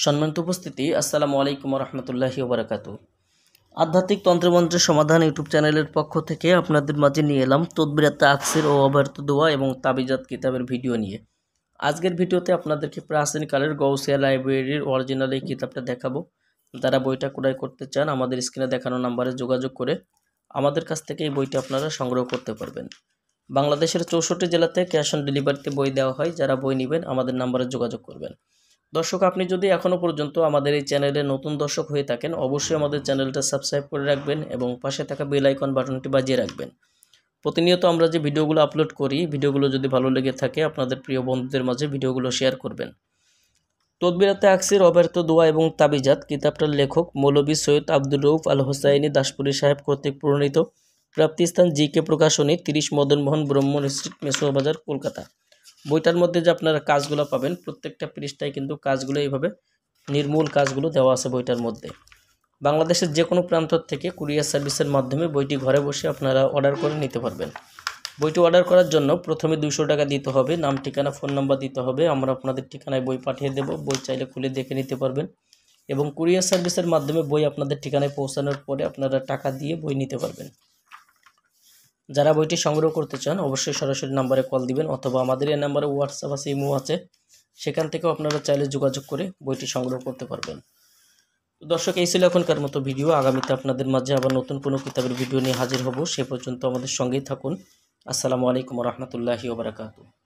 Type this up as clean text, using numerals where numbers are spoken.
সম্মানিত উপস্থিতি, আসসালামু আলাইকুম রহমতুল্লাহি ওবরাকাতু। আধ্যাত্মিক তন্ত্রমন্ত্রের সমাধান ইউটিউব চ্যানেলের পক্ষ থেকে আপনাদের মাঝে নিয়ে এলাম তদবিরাত তাকসির ও অব্যর্থ দোয়া এবং তাবিজাত কিতাবের ভিডিও নিয়ে। আজকের ভিডিওতে আপনাদেরকে প্রাচীনকালের গৌসিয়া লাইব্রেরির অরিজিনাল এই কিতাবটা দেখাবো। যারা বইটা ক্রয় করতে চান আমাদের স্ক্রিনে দেখানো নাম্বারে যোগাযোগ করে আমাদের কাছ থেকে এই বইটা আপনারা সংগ্রহ করতে পারবেন। বাংলাদেশের 64 জেলাতে ক্যাশ অন ডেলিভারিতে বই দেওয়া হয়। যারা বই নেবেন আমাদের নাম্বারে যোগাযোগ করবেন। দর্শক, আপনি যদি এখনও পর্যন্ত আমাদের এই চ্যানেলে নতুন দর্শক হয়ে থাকেন অবশ্যই আমাদের চ্যানেলটা সাবস্ক্রাইব করে রাখবেন এবং পাশে থাকা বেল আইকন বাটনটি বাজিয়ে রাখবেন। প্রতিনিয়ত আমরা যে ভিডিওগুলো আপলোড করি, ভিডিওগুলো যদি ভালো লেগে থাকে আপনাদের প্রিয় বন্ধুদের মাঝে ভিডিওগুলো শেয়ার করবেন। তদবিরাত তাকসির অব্যর্থ দোয়া এবং তাবিজাত কিতাবটার লেখক মৌলভী সৈয়দ আব্দুর রউফ আল হোসাইনি দাসপুরী সাহেব কর্তৃক প্রণীত। প্রাপ্তিস্থান জি.কে প্রকাশনী, 30 মদনমোহন ব্রহ্মণ স্ট্রিট, মেসোয়া বাজার, কলকাতা। বইটার মধ্যে যে আপনারা কাজগুলো পাবেন প্রত্যেকটা পৃষ্ঠায় কিন্তু কাজগুলো এইভাবে নির্মূল কাজগুলো দেওয়া আছে বইটার মধ্যে। বাংলাদেশের যে কোনো প্রান্ত থেকে কুরিয়ার সার্ভিসের মাধ্যমে বইটি ঘরে বসে আপনারা অর্ডার করে নিতে পারবেন। বইটি অর্ডার করার জন্য প্রথমে 200 টাকা দিতে হবে, নাম ঠিকানা ফোন নাম্বার দিতে হবে। আমরা আপনাদের ঠিকানায় বই পাঠিয়ে দেব, বই চাইলে খুলে দেখে নিতে পারবেন এবং কুরিয়ার সার্ভিসের মাধ্যমে বই আপনাদের ঠিকানায় পৌঁছানোর পরে আপনারা টাকা দিয়ে বই নিতে পারবেন। যারা বইটি সংগ্রহ করতে চান অবশ্যই সরাসরি নাম্বারে কল দিবেন অথবা আমাদের এই নাম্বারে হোয়াটসঅ্যাপ আছে, ইমো আছে, সেখান থেকেও আপনারা চাইলে যোগাযোগ করে বইটি সংগ্রহ করতে পারবেন। তো দর্শক, এই ছিল এখনকার মতো ভিডিও। আগামীতে আপনাদের মাঝে আবার নতুন কোনো কিতাবের ভিডিও নিয়ে হাজির হব। সে পর্যন্ত আমাদের সঙ্গেই থাকুন। আসসালামু আলাইকুম রহমতুল্লাহি ওবরাকাতুহু।